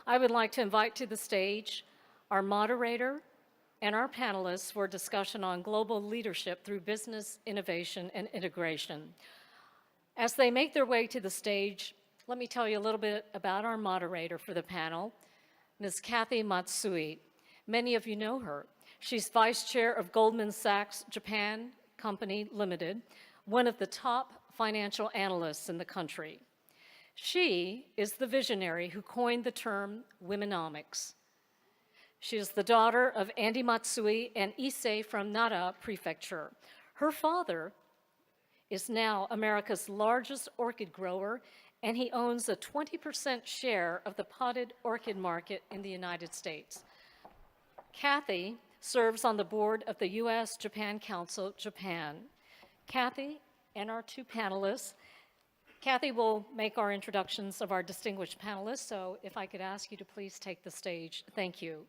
I would like to invite to the stage our moderator and our panelists for a discussion on global leadership through business innovation and integration. As they make their way to the stage, let me tell you a little bit about our moderator for the panel, Ms. Kathy Matsui. Many of you know her. She's vice chair of Goldman Sachs Japan Company Limited, one of the top financial analysts in the country. She is the visionary who coined the term Womenomics. She is the daughter of Andy Matsui and Issei from Nara Prefecture. Her father is now America's largest orchid grower, and he owns a 20% share of the potted orchid market in the United States. Kathy serves on the board of the U.S.-Japan Council, Japan. Kathy and our two panelists, Kathy will make our introductions of our distinguished panelists, so if I could ask you to please take the stage. Thank you.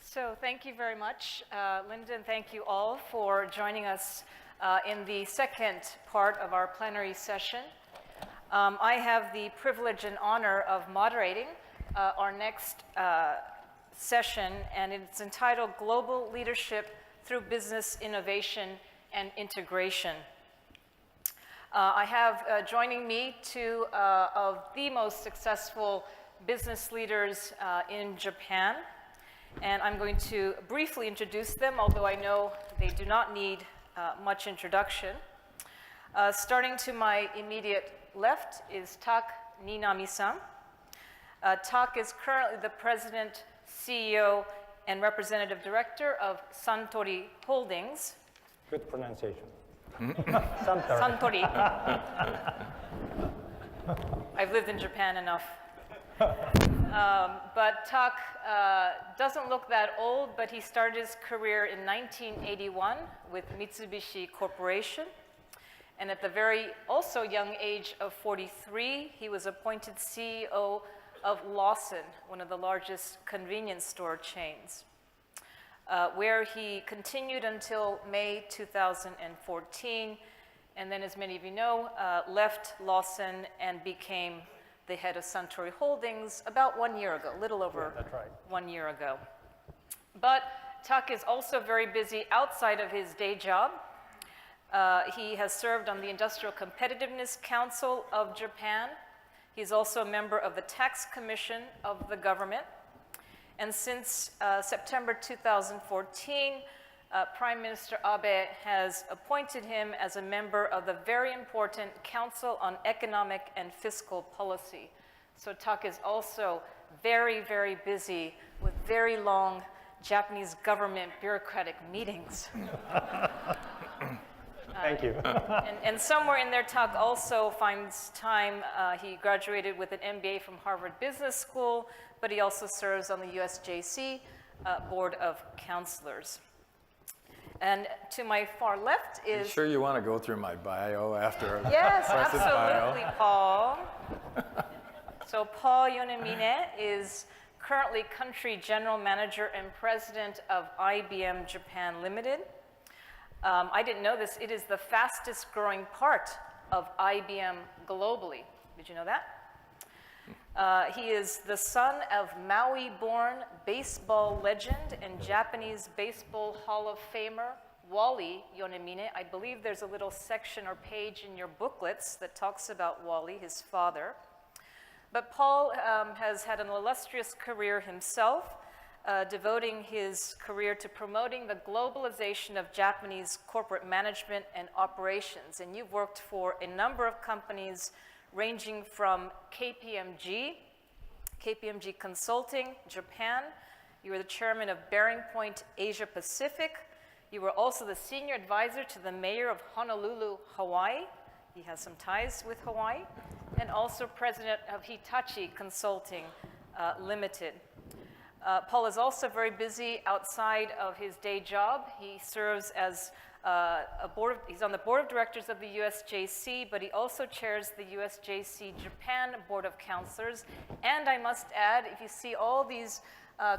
So thank you very much, Linda, and thank you all for joining us in the second part of our plenary session. I have the privilege and honor of moderating our next session, and it's entitled Global Leadership Through Business Innovation and Integration. I have joining me two of the most successful business leaders in Japan, and I'm going to briefly introduce them, although I know they do not need much introduction. Starting to my immediate left is Tak Ninami-san. Tak is currently the president, CEO, and representative director of Suntory Holdings. Good pronunciation. Suntory. I've lived in Japan enough. But Tak doesn't look that old, but he started his career in 1981 with Mitsubishi Corporation. And at the very also young age of 43, he was appointed CEO of Lawson, one of the largest convenience store chains, where he continued until May 2014. And then, as many of you know, left Lawson and became the head of Suntory Holdings about 1 year ago, a little over 1 year ago. But Tak is also very busy outside of his day job. He has served on the Industrial Competitiveness Council of Japan. He's also a member of the Tax Commission of the government. And since September 2014, Prime Minister Abe has appointed him as a member of the very important Council on Economic and Fiscal Policy. So Tak is also very, very busy with very long Japanese government bureaucratic meetings. Thank you. And somewhere in there, Tak also finds time. He graduated with an MBA from Harvard Business School, but he also serves on the USJC Board of Counselors. And to my far left is... Are you sure you want to go through my bio after? Yes, impressive absolutely, bio? Paul. So Paul Yonemine is currently Country General Manager and President of IBM Japan Limited. I didn't know this. It is the fastest growing part of IBM globally. Did you know that? He is the son of Maui-born baseball legend and Japanese Baseball Hall of Famer Wally Yonemine. I believe there's a little section or page in your booklets that talks about Wally, his father. But Paul has had an illustrious career himself, devoting his career to promoting the globalization of Japanese corporate management and operations. And you've worked for a number of companies ranging from KPMG Consulting, Japan. You were the chairman of Bearing Point Asia Pacific. You were also the senior advisor to the mayor of Honolulu, Hawaii. He has some ties with Hawaii. And also president of Hitachi Consulting Limited. Paul is also very busy outside of his day job. He serves as he's on the board of directors of the USJC, but he also chairs the USJC Japan Board of Counselors. And I must add, if you see all these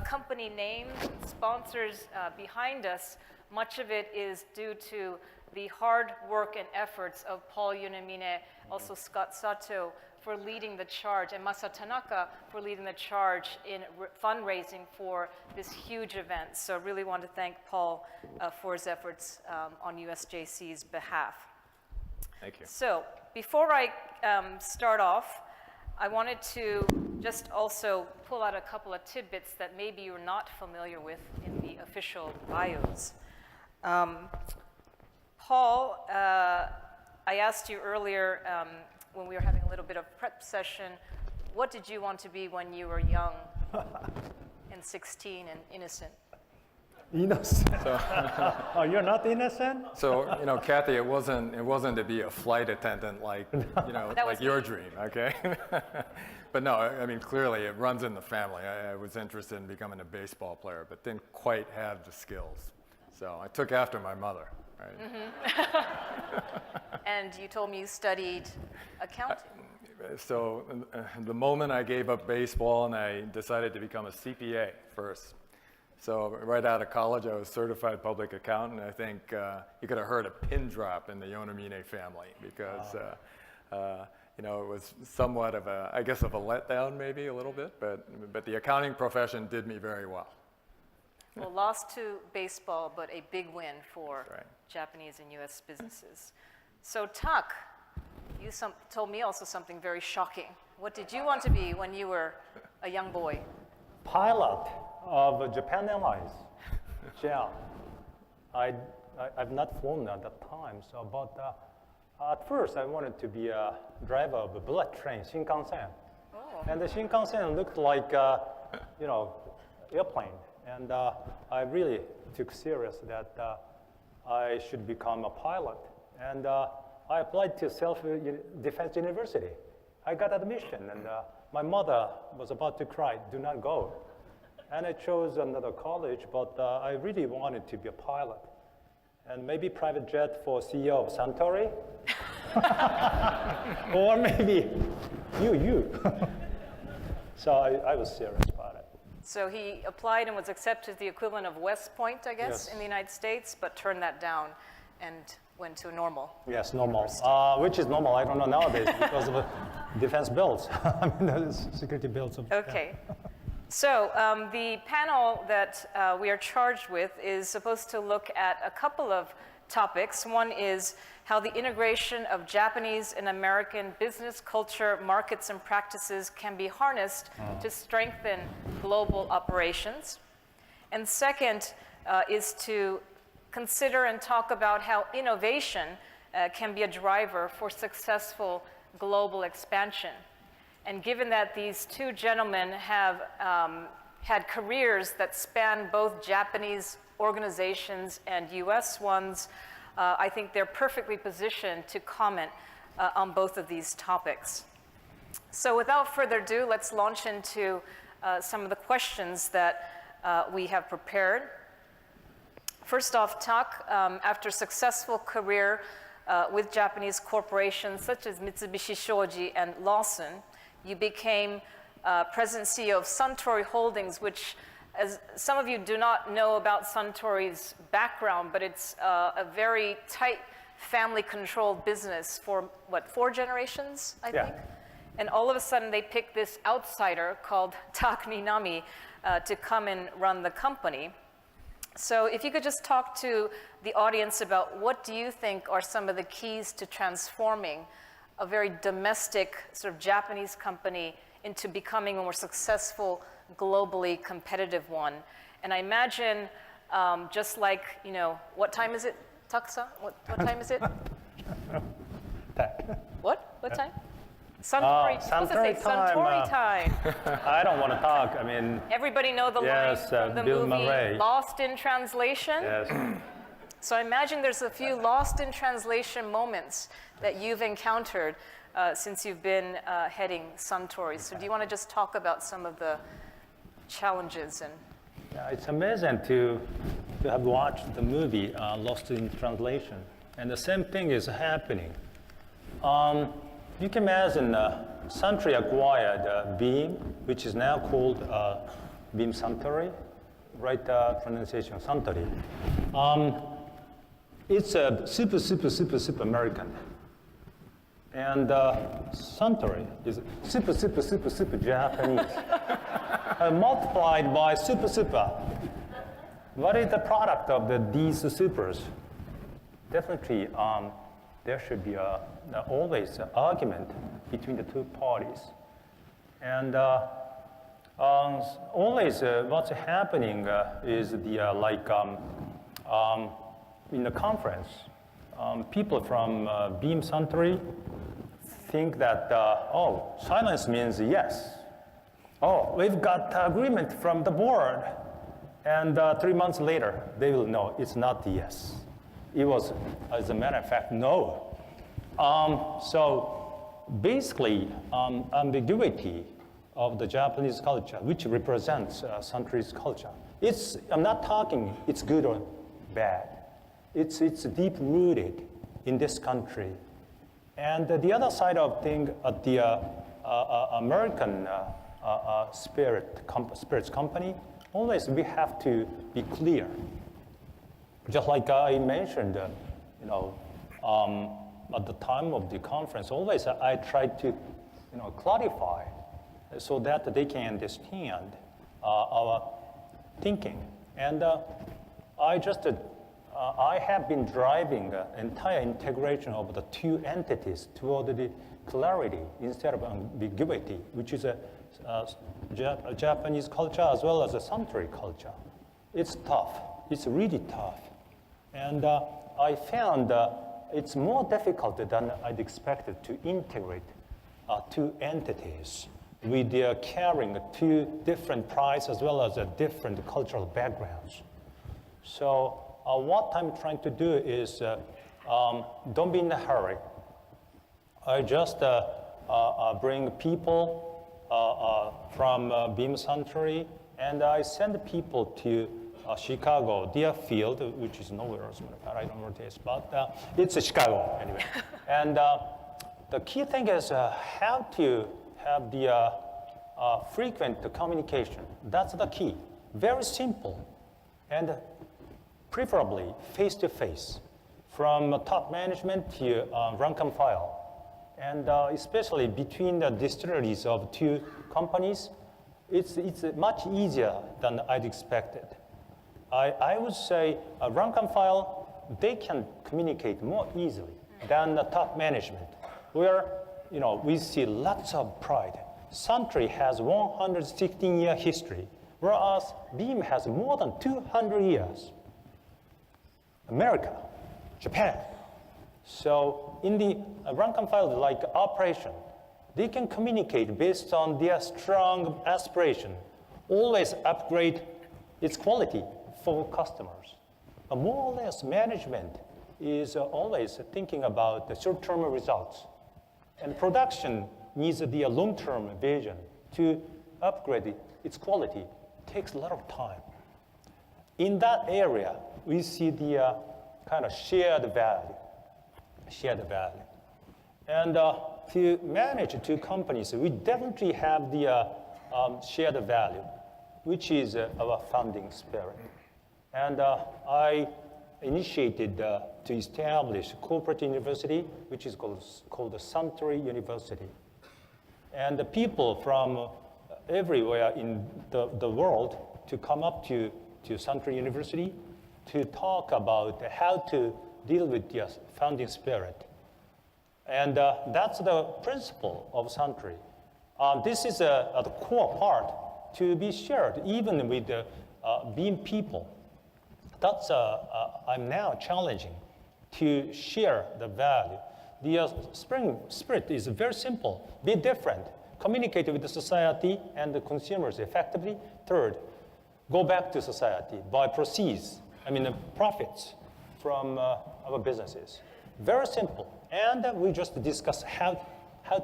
company names, sponsors behind us, much of it is due to the hard work and efforts of Paul Yonamine, also Scott Sato, for leading the charge, and Masa Tanaka for leading the charge in fundraising for this huge event. So I really want to thank Paul for his efforts on USJC's behalf. Thank you. So before I start off, I wanted to just also pull out a couple of tidbits that maybe you're not familiar with in the official bios. Paul, I asked you earlier when we were having a little bit of prep session, what did you want to be when you were young and 16 and innocent? Innocent. Oh, you're not innocent? So, you know, Kathy, it wasn't to be a flight attendant like, you know, That was like your me. dream, okay? But no, I mean, clearly it runs in the family. I was interested in becoming a baseball player, but didn't quite have the skills. So I took after my mother, right? And you told me you studied accounting. So the moment I gave up baseball and I decided to become a CPA first. So right out of college, I was certified public accountant. I think you could have heard a pin drop in the Yonamine family because, you know, it was somewhat of a, I guess, of a letdown maybe a little bit, but the accounting profession did me very well. Well, lost to baseball, but a big win for Right. Japanese and U.S. businesses. So, Tak, you told me also something very shocking. What did you want to be when you were a young boy? Pilot of Japan Airlines, JAL. I've not flown at that time, so but at first I wanted to be a driver of a bullet train, Shinkansen. Oh. And the Shinkansen looked like, you know, airplane. And I really took serious that I should become a pilot. And I applied to Self-Defense University. I got admission, and my mother was about to cry, do not go. And I chose another college, but I really wanted to be a pilot. And maybe private jet for CEO of Suntory. Or maybe you. So I was serious about it. So he applied and was accepted the equivalent of West Point, I guess, Yes. in the United States, but turned that down and went to normal. Yes, normal. Which is normal, I don't know nowadays because of defense bills. I mean, the security bills. Okay. So the panel that we are charged with is supposed to look at a couple of topics. One is how the integration of Japanese and American business culture, markets, and practices can be harnessed to strengthen global operations. And second is to consider and talk about how innovation can be a driver for successful global expansion. And given that these two gentlemen have had careers that span both Japanese organizations and US ones, I think they're perfectly positioned to comment on both of these topics. So without further ado, let's launch into some of the questions that we have prepared. First off, Tak, after a successful career with Japanese corporations such as Mitsubishi Shoji and Lawson, you became president and CEO of Suntory Holdings, which, as some of you do not know about Suntory's background, but it's a very tight family-controlled business for, what, 4 generations, I think? And all of a sudden, they picked this outsider called Tak Ninami to come and run the company. So if you could just talk to the audience about what do you think are some of the keys to transforming a very domestic sort of Japanese company into becoming a more successful, globally competitive one. And I imagine just like, you know, what time is it, Tak-san? What time is it? What time? Suntory, supposed to say Suntory time, Suntory time. I don't want to talk. I mean, Everybody know the Yes, line from the Bill movie Murray. Lost in Translation? yes. So I imagine there's a few lost in translation moments that you've encountered since you've been heading Suntory. So do you want to just talk about some of the challenges and Yeah, it's amazing to have watched the movie Lost in Translation, and the same thing is happening. You can imagine Suntory acquired Beam, which is now called Beam Suntory, right pronunciation, Suntory. It's a super American. And Suntory is super Japanese. Multiplied by super. What is the product of these supers? Definitely, there should be always an argument between the two parties. And always what's happening is in the conference, people from Beam Suntory think that, silence means yes. Oh, we've got agreement from the board. And 3 months later, they will know it's not yes. It was, as a matter of fact, no. So basically, ambiguity of the Japanese culture, which represents Suntory's culture. I'm not talking it's good or bad. It's deep-rooted in this country. And the other side of thing, the American spirits company, always we have to be clear. Just like I mentioned, at the time of the conference, always I try to, clarify so that they can understand our thinking. And I have been driving entire integration of the two entities toward the clarity instead of ambiguity, which is a Japanese culture as well as a Suntory culture. It's tough. It's really tough. And I found it's more difficult than I'd expected to integrate two entities with their carrying two different prides as well as different cultural backgrounds. So what I'm trying to do is don't be in a hurry. I just bring people from Beam Suntory, and I send people to Chicago, Deerfield, which is nowhere else. I don't know what it is, but it's Chicago anyway. And the key thing is how to have the frequent communication. That's the key. Very simple, and preferably face-to-face, from top management to rank and file. And especially between the distilleries of two companies, it's much easier than I'd expected. I would say rank and file, they can communicate more easily than the top management, where we see lots of pride. Suntory has 116-year history, whereas Beam has more than 200 years. America, Japan. So in the rank and file like operation, they can communicate based on their strong aspiration, always upgrade its quality for customers. But more or less management is always thinking about the short-term results. And production needs the long-term vision to upgrade its quality. It takes a lot of time. In that area, we see the kind of shared value. And to manage two companies, we definitely have the shared value, which is our founding spirit. And I initiated to establish a corporate university, which is called the Suntory University. And the people from everywhere in the world to come up to Suntory University to talk about how to deal with the founding spirit. And that's the principle of Suntory. This is the core part to be shared even with the Beam people. That's I'm now challenging to share the value. The spring spirit is very simple. Be different. Communicate with the society and the consumers effectively. Third, go back to society by profits from our businesses. Very simple. And we just discuss how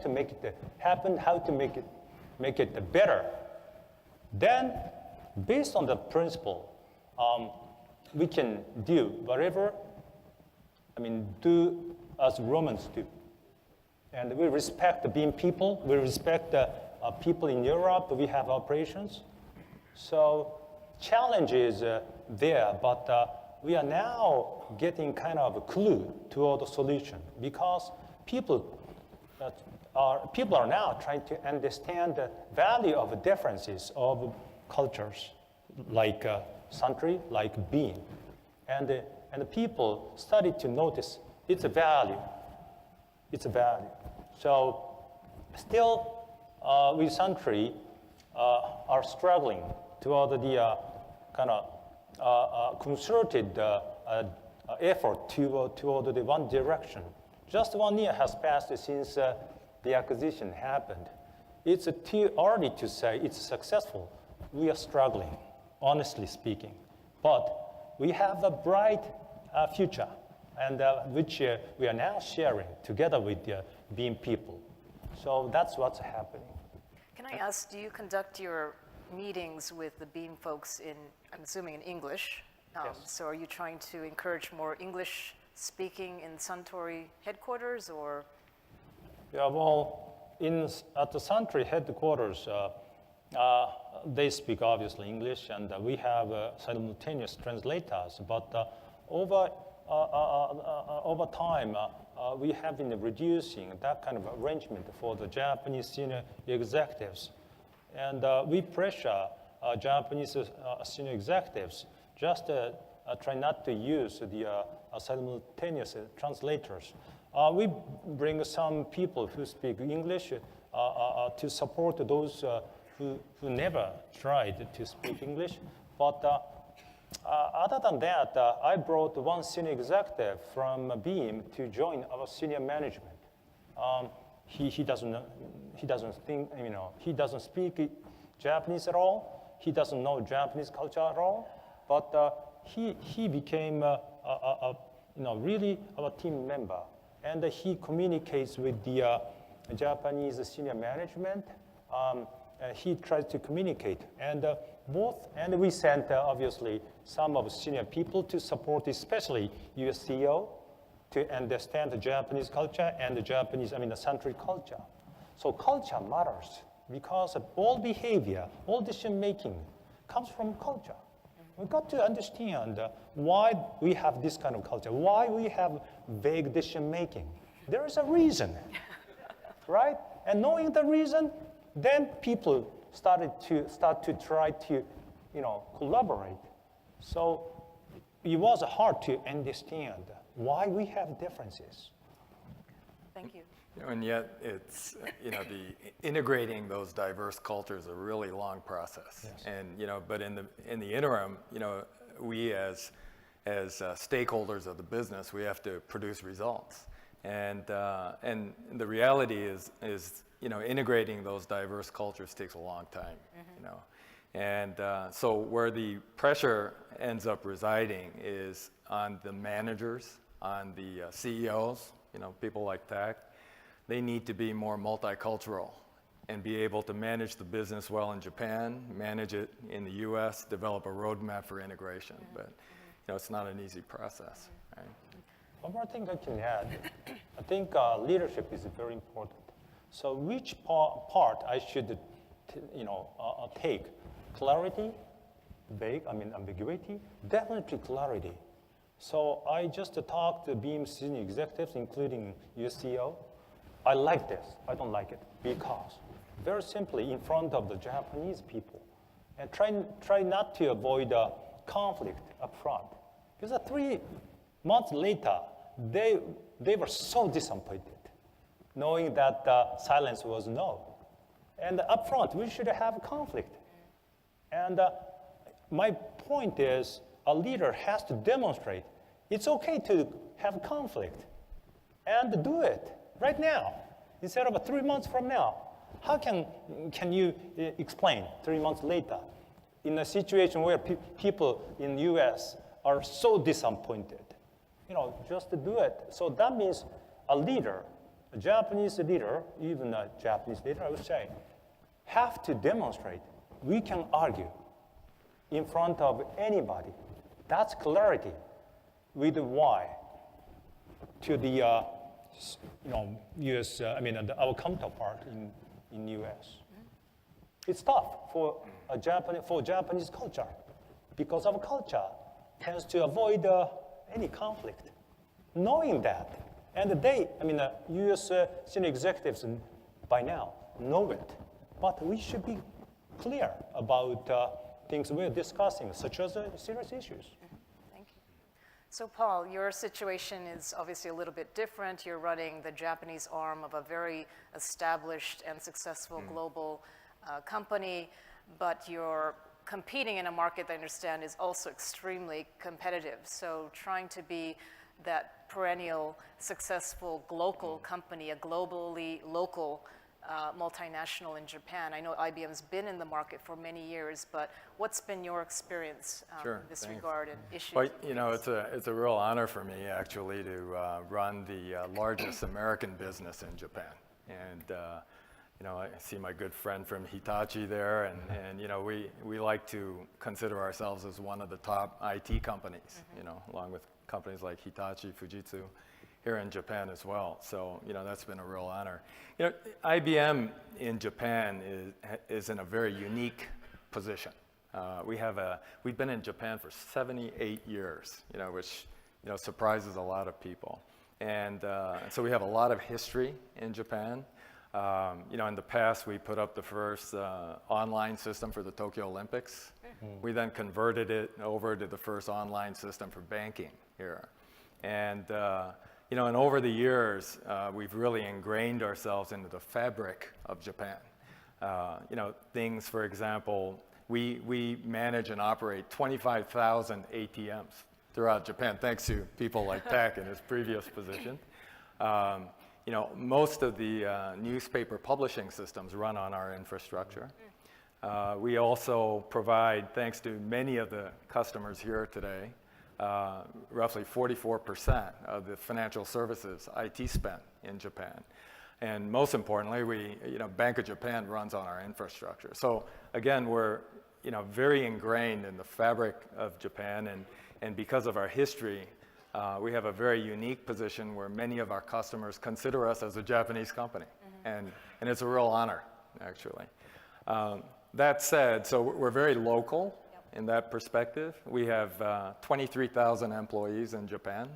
to make it happen, how to make it better. Then based on the principle, we can do whatever, do as Romans do. And we respect being people. We respect people in Europe. We have operations. So challenge is there, but we are now getting kind of a clue toward the solution because people are now trying to understand the value of differences of cultures, like Suntory, like Beam, and the people started to notice it's a value. It's a value. So still, we Suntory are struggling toward the kind of concerted effort toward the one direction. Just 1 year has passed since the acquisition happened. It's too early to say it's successful. We are struggling, honestly speaking. But we have a bright future, and which we are now sharing together with the Beam people. So that's what's happening. Can I ask, do you conduct your meetings with the Beam folks in, I'm assuming in English? Yes. So are you trying to encourage more English speaking in Suntory headquarters, or? Yeah, well, at the Suntory headquarters, they speak obviously English, and we have simultaneous translators. But over time, we have been reducing that kind of arrangement for the Japanese senior executives, and we pressure Japanese senior executives just try not to use the simultaneous translators. We bring some people who speak English to support those who never tried to speak English. But other than that, I brought one senior executive from Beam to join our senior management. He doesn't speak Japanese at all. He doesn't know Japanese culture at all. But he became really our team member, and he communicates with the Japanese senior management. He tries to communicate, and we sent obviously some of senior people to support, especially US CEO, to understand the Japanese culture and the Suntory culture. So culture matters because all behavior, all decision making comes from culture. We've got to understand why we have this kind of culture, why we have vague decision making. There is a reason, right? And knowing the reason, then people start to try to, collaborate. So it was hard to understand why we have differences. Thank you. And yet, it's the integrating those diverse cultures is a really long process. Yes. And but in the interim, we as stakeholders of the business, we have to produce results. And the reality is integrating those diverse cultures takes a long time. And so where the pressure ends up residing is on the managers, on the CEOs, people like Tak. They need to be more multicultural and be able to manage the business well in Japan, manage it in the US, develop a roadmap for integration. But it's not an easy process, right? One more thing I can add, I think leadership is very important. So which part I should, take? Clarity, ambiguity, definitely clarity. So I just talked to Beam senior executives, including US CEO. I like this, I don't like it, because very simply in front of the Japanese people, and try not to avoid conflict up front. Because 3 months later, they were so disappointed, knowing that silence was no. And up front, we should have conflict. And my point is, a leader has to demonstrate it's okay to have conflict and do it right now, instead of 3 months from now. How can you explain 3 months later in a situation where people in the US are so disappointed? Just to do it. So that means a leader, a Japanese leader, even a Japanese leader, I would say, have to demonstrate we can argue. in front of anybody. That's clarity with why to the U.S. Our counterpart in U.S. It's tough for Japanese culture because our culture tends to avoid any conflict. Knowing that, and U.S. senior executives by now know it, but we should be clear about things we're discussing, such as serious issues. Thank you. So Paul, your situation is obviously a little bit different. You're running the Japanese arm of a very established and successful global company, but you're competing in a market that I understand is also extremely competitive. So trying to be that perennial successful global company, a globally local multinational in Japan. I know IBM's been in the market for many years, but what's been your experience Sure, in this thanks. regard and issues? Well, it's a real honor for me actually to run the largest American business in Japan. And I see my good friend from Hitachi there, and we like to consider ourselves as one of the top IT companies, along with companies like Hitachi, Fujitsu, here in Japan as well. So, that's been a real honor. IBM in Japan is in a very unique position. We've been in Japan for 78 years, which, surprises a lot of people. And so we have a lot of history in Japan. In the past, we put up the first online system for the Tokyo Olympics. We then converted it over to the first online system for banking here. And and over the years, we've really ingrained ourselves into the fabric of Japan. Things, for example, we manage and operate 25,000 ATMs throughout Japan, thanks to people like Tak in his previous position. Most of the newspaper publishing systems run on our infrastructure. We also provide, thanks to many of the customers here today, roughly 44% of the financial services IT spend in Japan. And most importantly, Bank of Japan runs on our infrastructure. So again, we're very ingrained in the fabric of Japan, and because of our history, we have a very unique position where many of our customers consider us as a Japanese company, and it's a real honor, actually. That said, so we're very local in that perspective. We have 23,000 employees in Japan.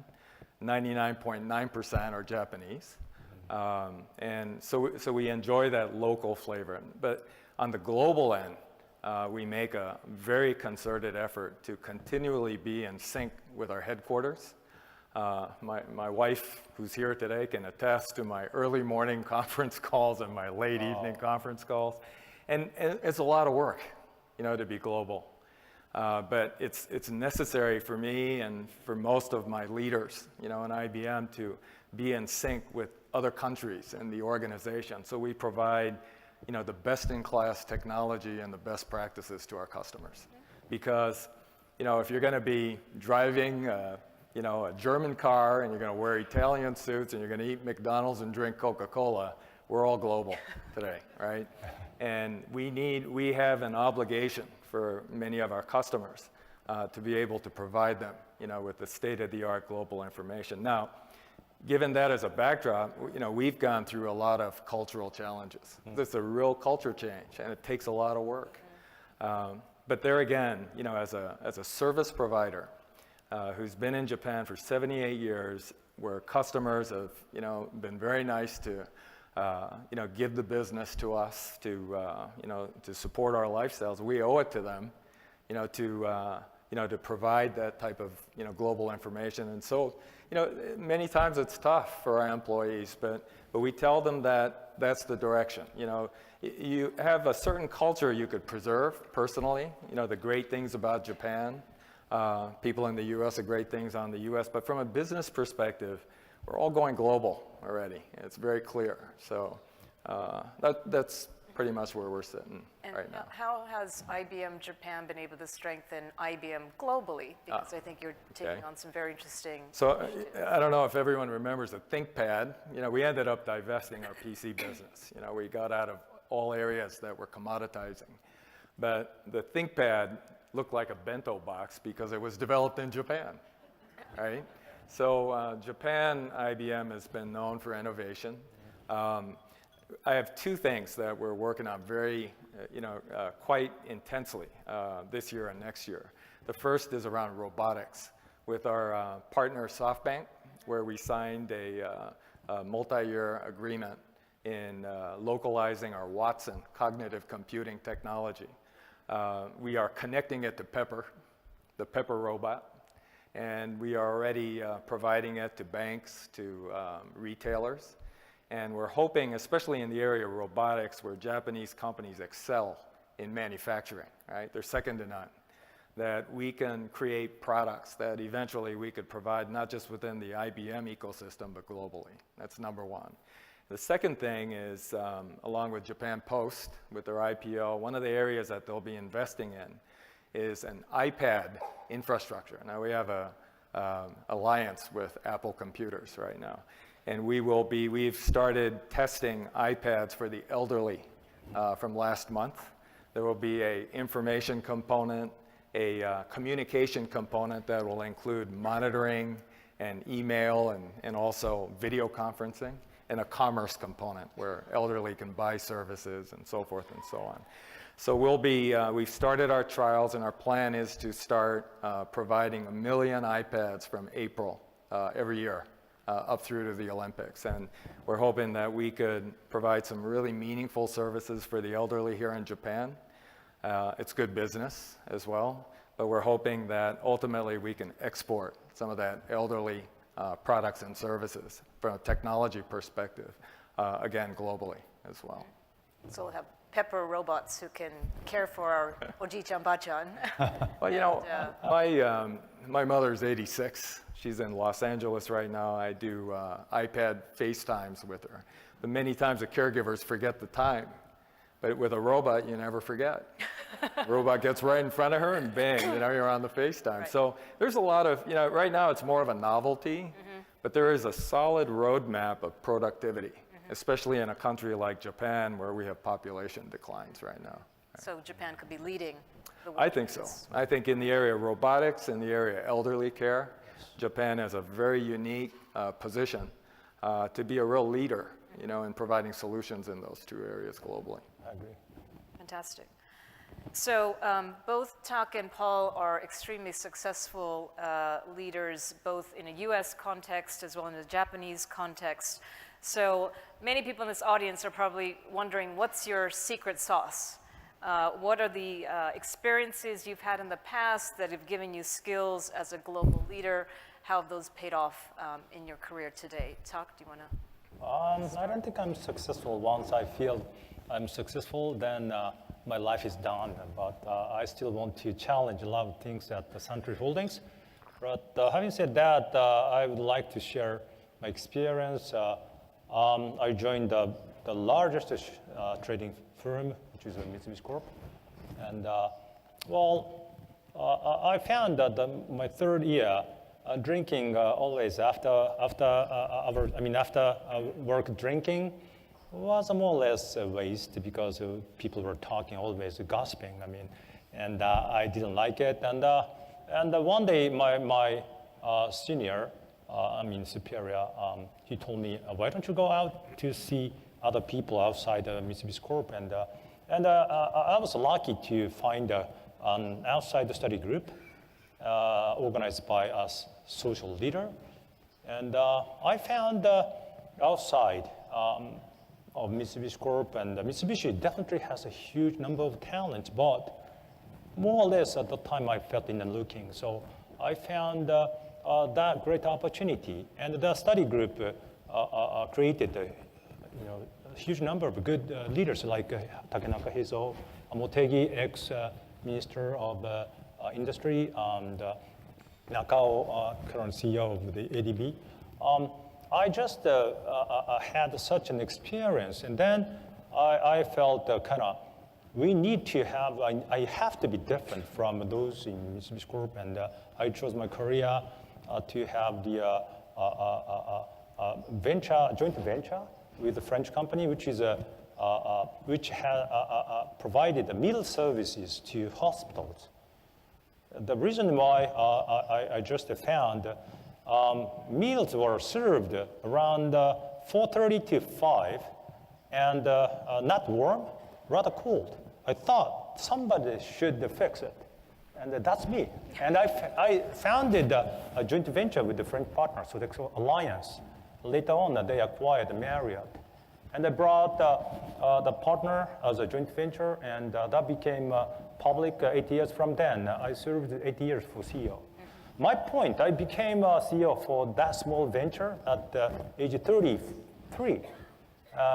99.9% are Japanese. And so we enjoy that local flavor. But on the global end, we make a very concerted effort to continually be in sync with our headquarters. My wife, who's here today, can attest to my early morning conference calls and my late evening conference calls. And it's a lot of work, to be global. But it's necessary for me and for most of my leaders, in IBM to be in sync with other countries in the organization. So we provide, the best-in-class technology and the best practices to our customers. Because, if you're going to be driving, a German car and you're going to wear Italian suits and you're going to eat McDonald's and drink Coca-Cola, we're all global today, right? And we have an obligation for many of our customers to be able to provide them, with the state-of-the-art global information. Now, given that as a backdrop, we've gone through a lot of cultural challenges. It's a real culture change, and it takes a lot of work. But there again, as a service provider who's been in Japan for 78 years, where customers have, been very nice to, give the business to us to support our lifestyles. We owe it to them, to provide that type of, global information. And so, many times it's tough for our employees, but we tell them that that's the direction. You have a certain culture you could preserve personally, the great things about Japan. People in the U.S. are great things on the U.S., but from a business perspective, we're all going global already. It's very clear. So that's pretty much where we're sitting right now. How has IBM Japan been able to strengthen IBM globally? Because I think you're taking on some very interesting. So I don't know if everyone remembers the ThinkPad. We ended up divesting our PC business. We got out of all areas that were commoditizing. But the ThinkPad looked like a bento box because it was developed in Japan, right? So Japan, IBM has been known for innovation. I have two things that we're working on very, quite intensely this year and next year. The first is around robotics with our partner SoftBank, where we signed a multi-year agreement in localizing our Watson cognitive computing technology. We are connecting it to Pepper, the Pepper robot, and we are already providing it to banks, to retailers. And we're hoping, especially in the area of robotics, where Japanese companies excel in manufacturing, right? They're second to none. That we can create products that eventually we could provide not just within the IBM ecosystem, but globally. That's number one. The second thing is, along with Japan Post, with their IPO, one of the areas that they'll be investing in is an iPad infrastructure. Now we have a alliance with Apple Computers right now. And we've started testing iPads for the elderly from last month. There will be an information component, a communication component that will include monitoring and email and also video conferencing, and a commerce component where elderly can buy services and so forth and so on. So we've started our trials, and our plan is to start providing 1 million iPads from April every year up through to the Olympics. And we're hoping that we could provide some really meaningful services for the elderly here in Japan. It's good business as well, but we're hoping that ultimately we can export some of that elderly products and services from a technology perspective, again, globally as well. So we'll have Pepper robots who can care for our Oji-chan, Ba-chan. Well, my mother's 86. She's in Los Angeles right now. I do iPad FaceTimes with her. But many times the caregivers forget the time. But with a robot, you never forget. The robot gets right in front of her and bang, you're on the FaceTime. Right. So there's a lot of, right now it's more of a novelty, but there is a solid roadmap of productivity, especially in a country like Japan where we have population declines right now. So Japan could be leading the world. I think so. I think in the area of robotics, in the area of elderly care, Japan has a very unique position to be a real leader, in providing solutions in those two areas globally. I agree. Fantastic. So both Tak and Paul are extremely successful leaders, both in a US context as well as in a Japanese context. So many people in this audience are probably wondering, what's your secret sauce? What are the experiences you've had in the past that have given you skills as a global leader? How have those paid off in your career today? Tak, do you want to? I don't think I'm successful. Once I feel I'm successful, then my life is done. But I still want to challenge a lot of things at the Suntree Holdings. But having said that, I would like to share my experience. I joined the largest trading firm, which is Mitsubishi Corp. And I found that my third year, drinking always after work drinking was more or less a waste because people were talking always gossiping. And I didn't like it. And one day my senior, superior, he told me, why don't you go out to see other people outside Mitsubishi Corp? And I was lucky to find an outside study group organized by a social leader. And I found outside of Mitsubishi Corp, and Mitsubishi definitely has a huge number of talents, but more or less at the time I felt in the looking. So I found that great opportunity, and the study group created a huge number of good leaders like Takenaka Heizo, Motegi, ex-minister of industry, and Nakao, current CEO of the ADB. I just had such an experience, and then I felt we need to have, I have to be different from those in Mitsubishi Corp, and I chose my career to have the joint venture with a French company, which is which provided the meal services to hospitals. the reason why I just found meals were served around 4:30 to 5, and not warm, rather cold. I thought somebody should fix it, and that's me. And I founded a joint venture with the French partner, Sodexo Alliance. Later on, they acquired Marriott. And I brought the partner as a joint venture, and that became public 8 years from then. I served 8 years for CEO. My point, I became a CEO for that small venture at age 33,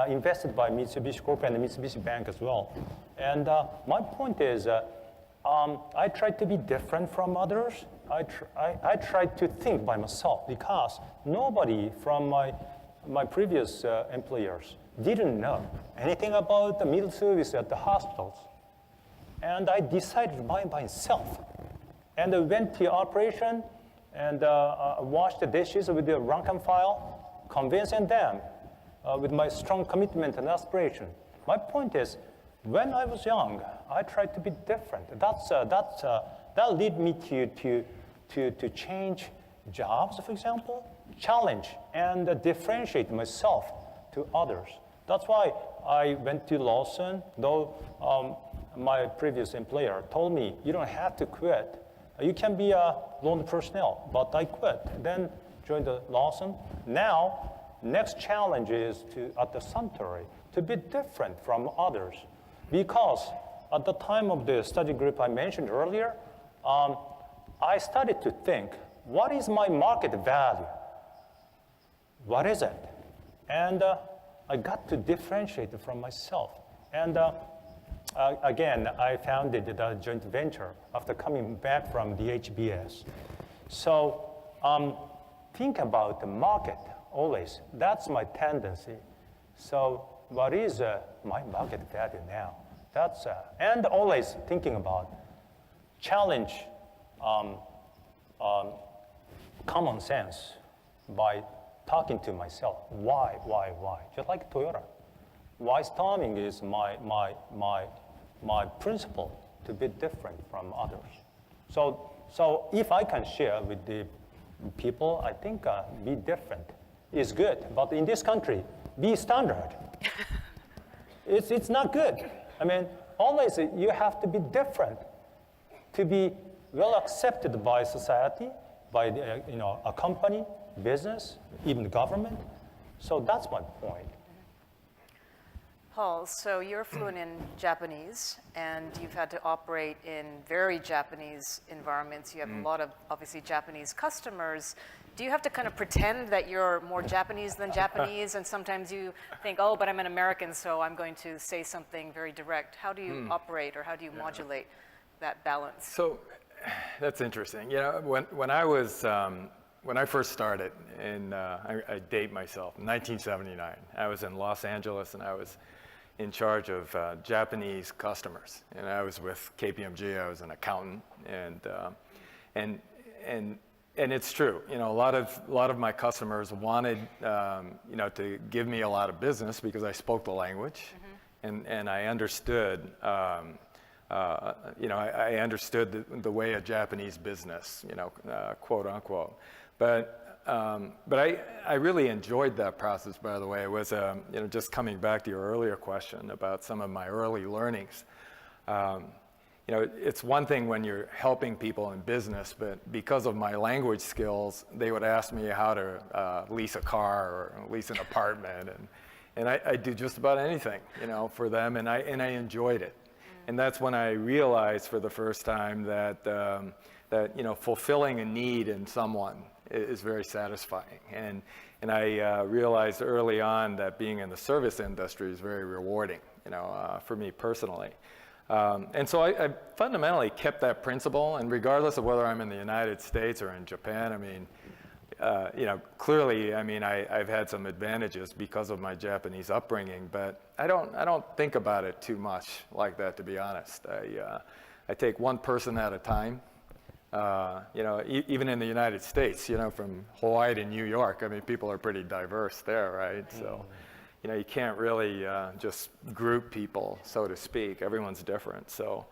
invested by Mitsubishi Corp and the Mitsubishi Bank as well. And my point is, I tried to be different from others. I tried to think by myself because nobody from my previous employers didn't know anything about the meal service at the hospitals. And I decided by myself. And I went to operation and washed the dishes with the rank and file, convincing them with my strong commitment and aspiration. My point is, when I was young, I tried to be different. That led me to change jobs, for example, challenge and differentiate myself to others. That's why I went to Lawson, though my previous employer told me, you don't have to quit. You can be a loan personnel, but I quit. Then joined the Lawson. Now, next challenge is at the Suntory to be different from others. Because at the time of the study group I mentioned earlier, I started to think, what is my market value? What is it? And I got to differentiate it from myself. And again, I founded the joint venture after coming back from the HBS. So think about the market always. That's my tendency. So what is my market value now? That's and always thinking about challenge common sense by talking to myself. Why? Just like Toyota. Why storming is my principle to be different from others. So if I can share with the people, I think be different is good. But in this country, be standard. It's not good. I mean, always you have to be different to be well accepted by society, by the, a company, business, even the government. So that's my point. Paul, so you're fluent in Japanese, and you've had to operate in very Japanese environments. You have a lot of, obviously, Japanese customers. Do you have to kind of pretend that you're more Japanese than Japanese, and sometimes you think, oh, but I'm an American, so I'm going to say something very direct? How do you operate, or how do you modulate that balance? So that's interesting. When I first started, I date myself, in 1979, I was in Los Angeles, and I was in charge of Japanese customers. And I was with KPMG, I was an accountant, and it's true. A lot of my customers wanted, to give me a lot of business because I spoke the language, and I understood, I understood the way of Japanese business, quote unquote. But I really enjoyed that process, by the way. It was, just coming back to your earlier question about some of my early learnings. It's one thing when you're helping people in business, but because of my language skills, they would ask me how to lease a car or lease an apartment, and I do just about anything, for them, and I enjoyed it. And that's when I realized for the first time that fulfilling a need in someone is very satisfying. And I realized early on that being in the service industry is very rewarding, for me personally. And so I fundamentally kept that principle, and regardless of whether I'm in the United States or in Japan, clearly, I've had some advantages because of my Japanese upbringing, but I don't think about it too much like that, to be honest. I take one person at a time. Even in the United States, from Hawaii to New York, people are pretty diverse there, right? So, you can't really just group people, so to speak. Everyone's different. So,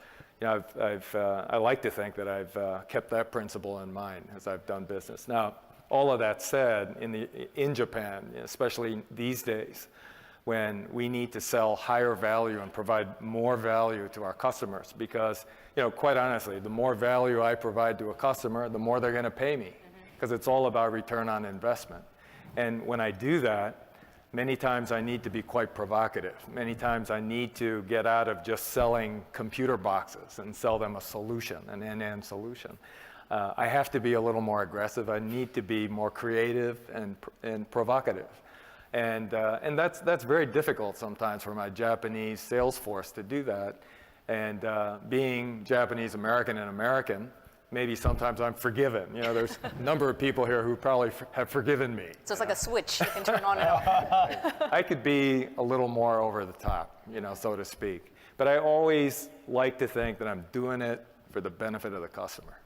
I like to think that I've kept that principle in mind as I've done business. Now, all of that said, in Japan, especially these days, when we need to sell higher value and provide more value to our customers, because quite honestly, the more value I provide to a customer, the more they're going to pay me, because it's all about return on investment. And when I do that, many times I need to be quite provocative. Many times I need to get out of just selling computer boxes and sell them a solution, an end-to-end solution. I have to be a little more aggressive. I need to be more creative and provocative. And that's very difficult sometimes for my Japanese sales force to do that. And being Japanese American and American, maybe sometimes I'm forgiven. There's a number of people here who probably have forgiven me. So it's like a switch you can turn on and off. I could be a little more over the top, so to speak. But I always like to think that I'm doing it for the benefit of the customer,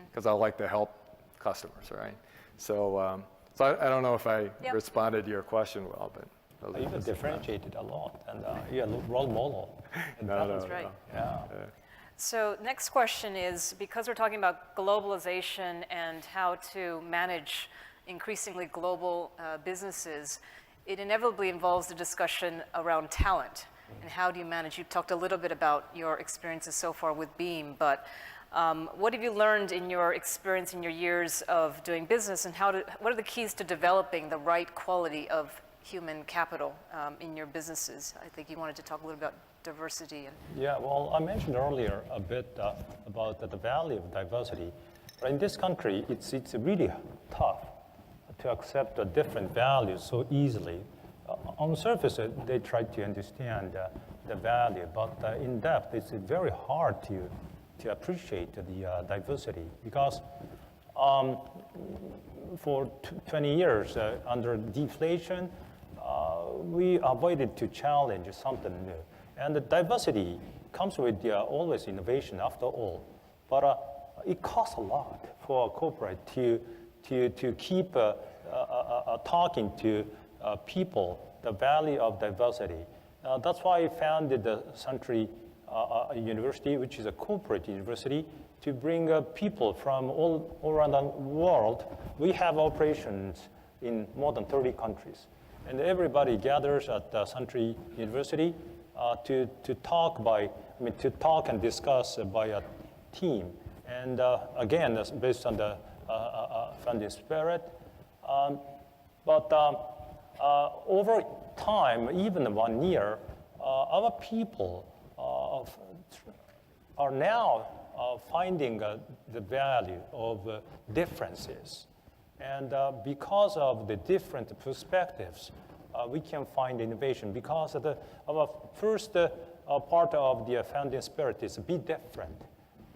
because I like to help customers, right? So I don't know if I responded to your question well, but You even differentiated a lot, and you're a role model. That's right. Yeah. So next question is, because we're talking about globalization and how to manage increasingly global businesses, it inevitably involves the discussion around talent and how do you manage. You talked a little bit about your experiences so far with Beam, but what have you learned in your experience in your years of doing business, and what are the keys to developing the right quality of human capital in your businesses? I think you wanted to talk a little about diversity. Yeah, well, I mentioned earlier a bit about the value of diversity. But in this country, it's really tough to accept the different values so easily. On the surface, they try to understand the value, but in depth, it's very hard to appreciate the diversity, because for 20 years under deflation, we avoided to challenge something new. And the diversity comes with always innovation after all. But it costs a lot for a corporate to keep talking to people the value of diversity. That's why I founded the Century University, which is a corporate university, to bring people from all around the world. We have operations in more than 30 countries. And everybody gathers at Century University to talk and discuss by a team. And again, that's based on the founding spirit. But over time, even 1 year, our people are now finding the value of differences. And because of the different perspectives, we can find innovation, because our first part of the founding spirit is be different.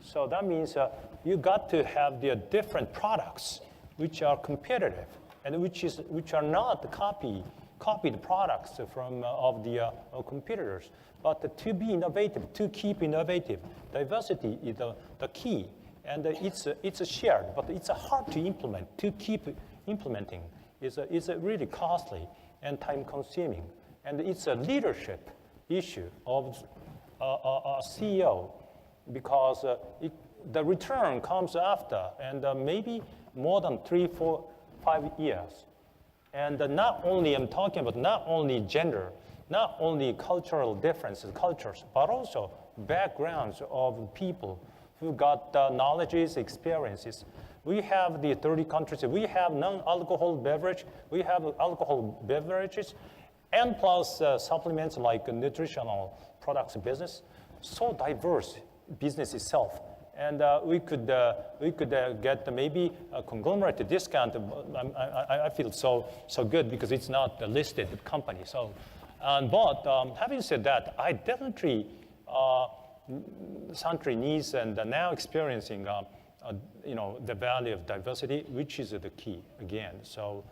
So that means you got to have the different products which are competitive and which are not copied products from of the competitors, but to be innovative, to keep innovative. Diversity is the key, and it's shared, but it's hard to implement. To keep implementing is really costly and time-consuming, and it's a leadership issue of a CEO, because the return comes after, and maybe more than 3, 4, 5 years. And not only, I'm talking about not only gender, not only cultural differences, cultures, but also backgrounds of people who got knowledges, experiences. We have the 30 countries, we have non-alcohol beverage, we have alcohol beverages, and plus supplements like nutritional products business. So diverse business itself. And we could get maybe a conglomerate discount. I feel so good because it's not a listed company. So, but having said that, I definitely Century needs and now experiencing the value of diversity, which is the key again. So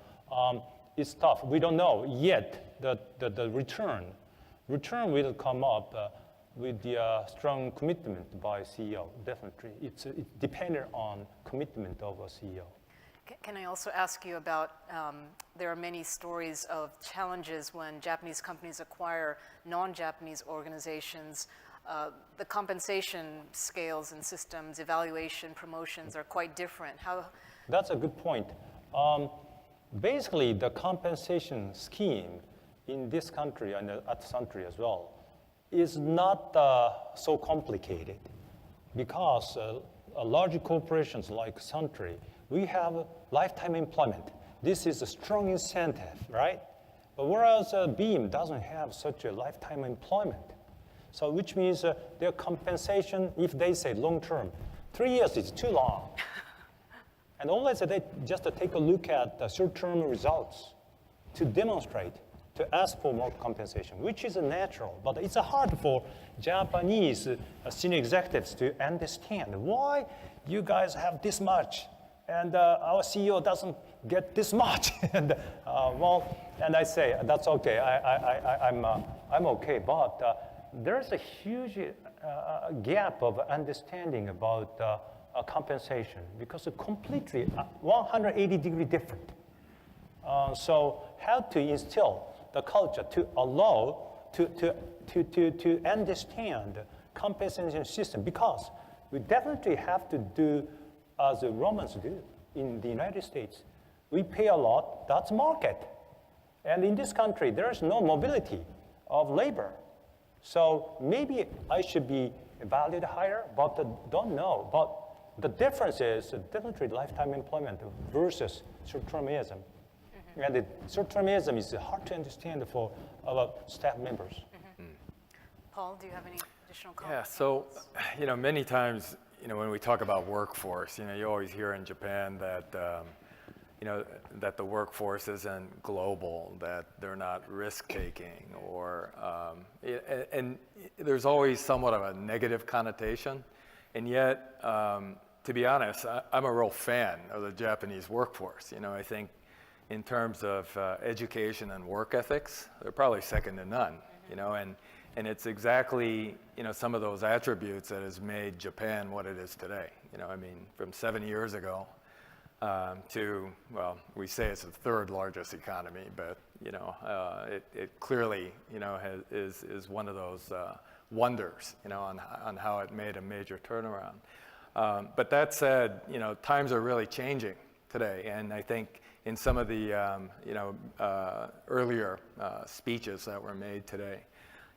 it's tough. We don't know yet the return will come up. With the strong commitment by CEO, definitely. It's dependent on commitment of a CEO. Can I also ask you about, there are many stories of challenges when Japanese companies acquire non-Japanese organizations. the compensation scales and systems, evaluation, promotions are quite different. How? That's a good point. Basically, the compensation scheme in this country and at Suntory as well is not so complicated because large corporations like Suntory, we have lifetime employment. This is a strong incentive, right? But whereas Beam doesn't have such a lifetime employment. So which means their compensation, if they say long term, 3 years is too long. And always they just take a look at the short-term results to demonstrate, to ask for more compensation, which is natural. But it's hard for Japanese senior executives to understand why you guys have this much and our CEO doesn't get this much. And and I say that's okay. I'm okay. But there's a huge gap of understanding about compensation because it's completely 180-degree different. So how to instill the culture to allow to understand compensation system, because we definitely have to do as the Romans do in the United States. We pay a lot, that's market. And in this country, there's no mobility of labor. So maybe I should be valued higher, but don't know. But the difference is definitely lifetime employment versus short-termism. And the short-termism is hard to understand for our staff members. Paul, do you have any additional Yeah, comments? so, many times, when we talk about workforce, you always hear in Japan that, that the workforce isn't global, that they're not risk-taking, or, and there's always somewhat of a negative connotation. And yet, to be honest, I'm a real fan of the Japanese workforce. I think in terms of education and work ethics, they're probably second to none, and it's exactly, some of those attributes that has made Japan what it is today. From 7 years ago to, well, we say it's the third largest economy, but, it clearly, is one of those wonders, on how it made a major turnaround. But that said, times are really changing today, and I think in some of the, earlier speeches that were made today,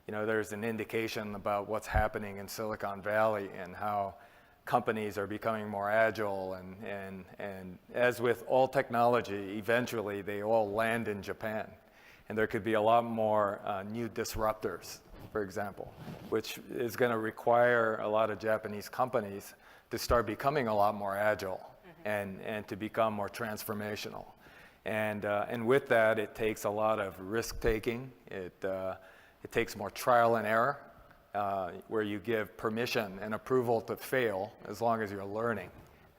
there's an indication about what's happening in Silicon Valley and how companies are becoming more agile, and as with all technology, eventually they all land in Japan. And there could be a lot more new disruptors, for example, which is going to require a lot of Japanese companies to start becoming a lot more agile and to become more transformational. And with that, it takes a lot of risk-taking. It takes more trial and error, where you give permission and approval to fail as long as you're learning.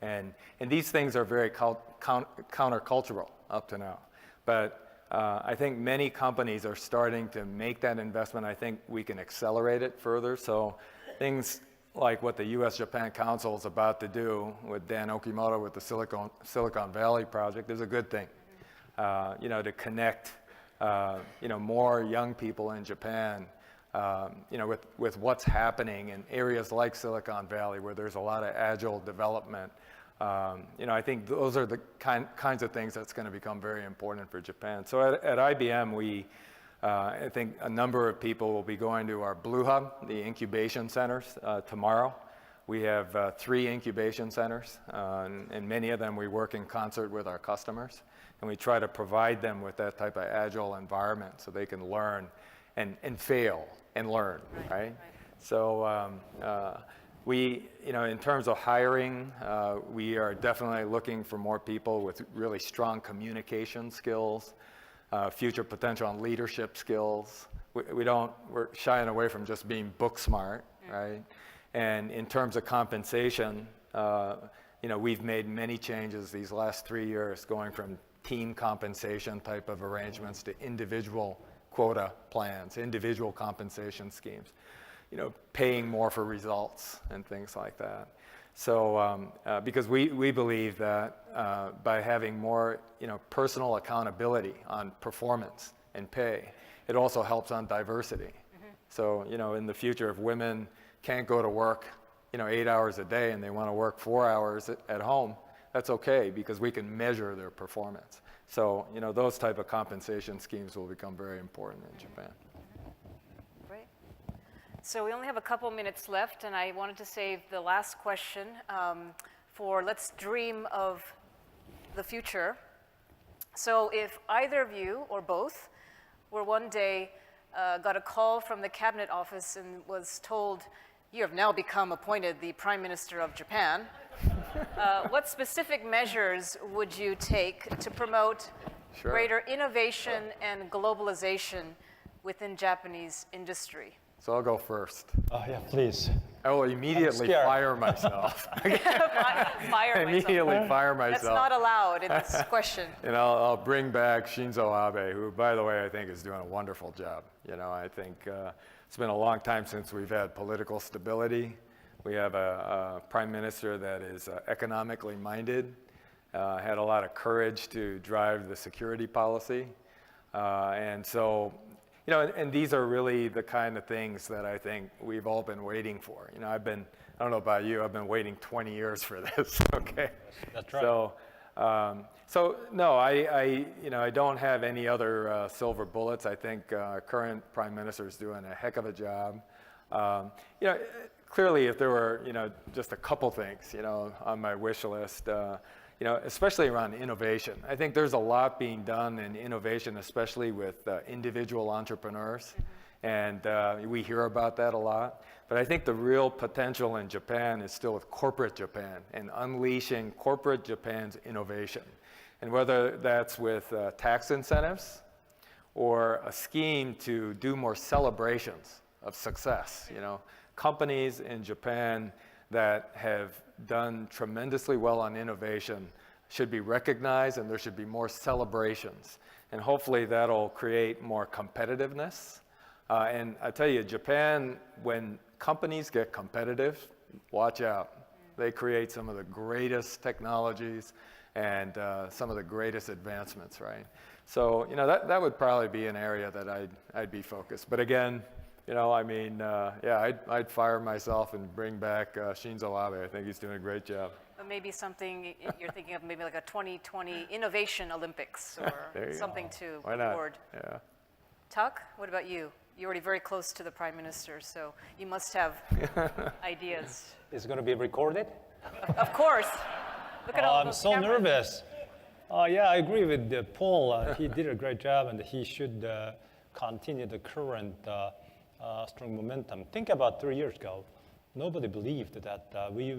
And these things are very countercultural up to now. But I think many companies are starting to make that investment. I think we can accelerate it further. So things like what the U.S.-Japan Council is about to do with Dan Okimoto with the Silicon Valley project is a good thing. To connect, more young people in Japan, with what's happening in areas like Silicon Valley where there's a lot of agile development. I think those are the kinds of things that's going to become very important for Japan. So at IBM, I think a number of people will be going to our Blue Hub, the incubation centers, tomorrow. We have 3 incubation centers, and many of them we work in concert with our customers. And we try to provide them with that type of agile environment so they can learn and fail and learn, right? So we, in terms of hiring, we are definitely looking for more people with really strong communication skills, future potential and leadership skills. We're shying away from just being book smart, right? And in terms of compensation, we've made many changes these last 3 years, going from team compensation type of arrangements to individual quota plans, individual compensation schemes, paying more for results and things like that. So because we believe that by having more personal accountability on performance and pay, it also helps on diversity. So, you know, in the future, if women can't go to work, you know, 8 hours a day and they want to work 4 hours at home, that's okay because we can measure their performance. So, you know, those type of compensation schemes will become very important in Japan. Great. So we only have a couple minutes left, and I wanted to save the last question for let's dream of the future. So if either of you, or both, were one day got a call from the Cabinet Office and was told, you have now become appointed the Prime Minister of Japan, what specific measures would you take to promote Sure. greater innovation and globalization within Japanese industry? So I'll go first. Yeah, please. I will immediately scared. fire myself. Fire myself. Immediately fire myself. That's not allowed in this question. And I'll bring back Shinzo Abe, who, by the way, I think is doing a wonderful job. You know, I think it's been a long time since we've had political stability. We have a prime minister that is economically minded, had a lot of courage to drive the security policy. And so, you know, and these are really the kind of things that I think we've all been waiting for. You know, I don't know about you, I've been waiting 20 years for this, okay? That's right. So no, I don't have any other silver bullets. I think our current prime minister is doing a heck of a job. You know, clearly, if there were, you know, just a couple things, you know, on my wish list, you know, especially around innovation. I think there's a lot being done in innovation, especially with individual entrepreneurs, and we hear about that a lot. But I think the real potential in Japan is still with corporate Japan and unleashing corporate Japan's innovation. And whether that's with tax incentives or a scheme to do more celebrations of success, you know, companies in Japan that have done tremendously well on innovation should be recognized, and there should be more celebrations. And hopefully that'll create more competitiveness. And I tell you, Japan, when companies get competitive, watch out. They create some of the greatest technologies and some of the greatest advancements, right? So, you know, that would probably be an area that I'd be focused. But again, you know, I mean, yeah, I'd fire myself and bring back Shinzo Abe. I think he's doing a great job. But maybe something you're thinking of, maybe like a 2020 Innovation Olympics There or you something go. to Why not? reward. Yeah. Tuck, what about you? You're already very close to the Prime Minister, so you must have ideas. It's going to be recorded? Of course. Look at all I'm those so cameras. nervous. Yeah, I agree with Paul. He did a great job, and he should continue the current strong momentum. Think about 3 years ago. Nobody believed that we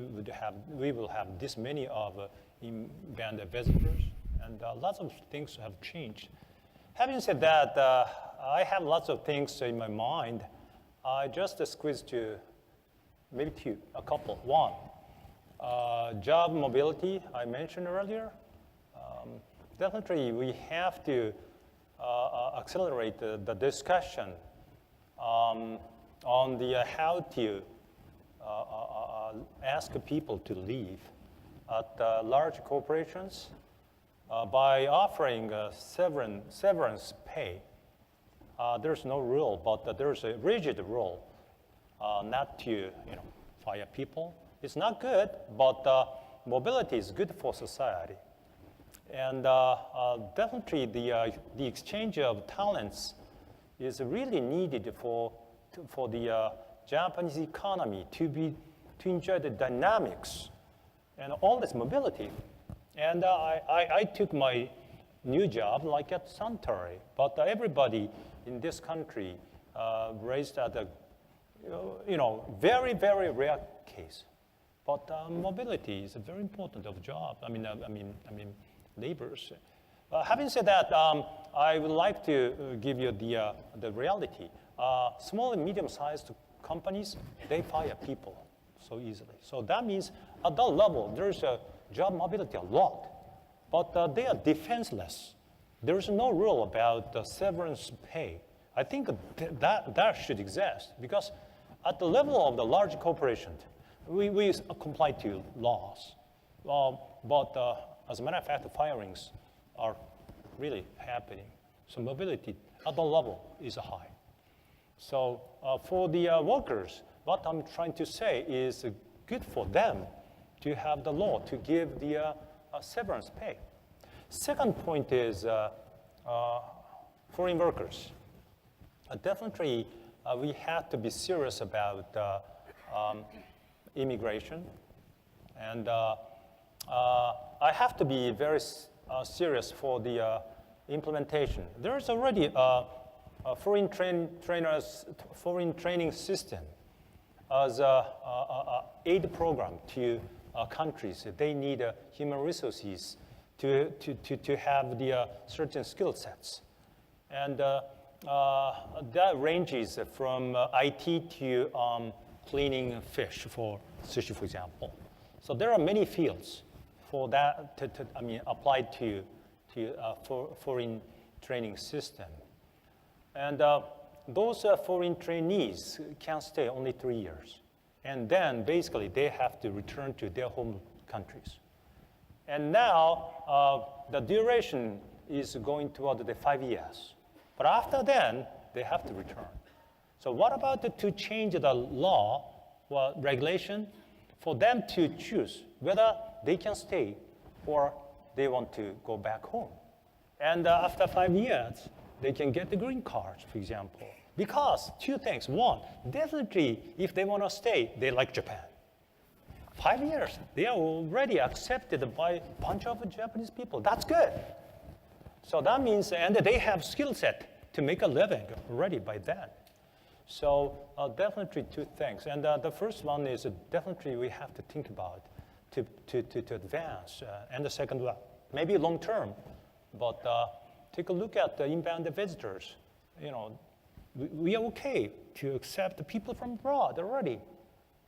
will have this many of inbound visitors, and lots of things have changed. Having said that, I have lots of things in my mind. I just squeezed to maybe a couple. One, job mobility I mentioned earlier. Definitely, we have to accelerate the discussion on the how to ask people to leave at large corporations by offering severance pay. There's no rule, but there's a rigid rule not to fire people. It's not good, but mobility is good for society. And definitely the exchange of talents is really needed for the Japanese economy to enjoy the dynamics and all this mobility. And I took my new job like at Suntory, but everybody in this country raised at a very, very rare case. But mobility is very important of job. I mean, laborers. Having said that, I would like to give you the reality. Small and medium-sized companies, they fire people so easily. So that means at that level, there's a job mobility a lot, but they are defenseless. There is no rule about severance pay. I think that should exist because at the level of the large corporation, we comply to laws. But as a matter of fact, the firings are really happening. So mobility at the level is high. So for the workers, what I'm trying to say is good for them to have the law to give the severance pay. Second point is foreign workers. Definitely, we have to be serious about immigration. And I have to be very serious for the implementation. There's already a foreign training system as a aid program to countries. They need human resources to have the certain skill sets. And that ranges from IT to cleaning fish for sushi, for example. So there are many fields for that applied to foreign training system. And those foreign trainees can stay only 3 years. And then basically they have to return to their home countries. And now the duration is going toward the 5 years. But after then, they have to return. So what about to change the law or regulation for them to choose whether they can stay or they want to go back home? And after 5 years, they can get the green cards, for example. Because two things. One, definitely, if they want to stay, they like Japan. 5 years, they are already accepted by a bunch of Japanese people. That's good. So that means, and they have skill set to make a living already by then. So definitely two things. And the first one is definitely we have to think about to advance. And the second one, maybe long term, but take a look at the inbound visitors. You know, we are okay to accept the people from abroad already.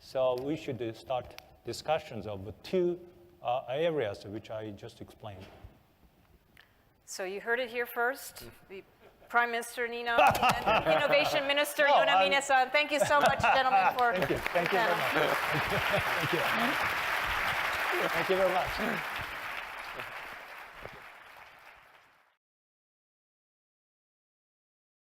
So we should start discussions of the two areas which I just explained. So you heard it here first. The Prime Minister Nino and Innovation Minister Yona Mine-san. Thank you so much, gentlemen, for Thank you very much. Thank you very much.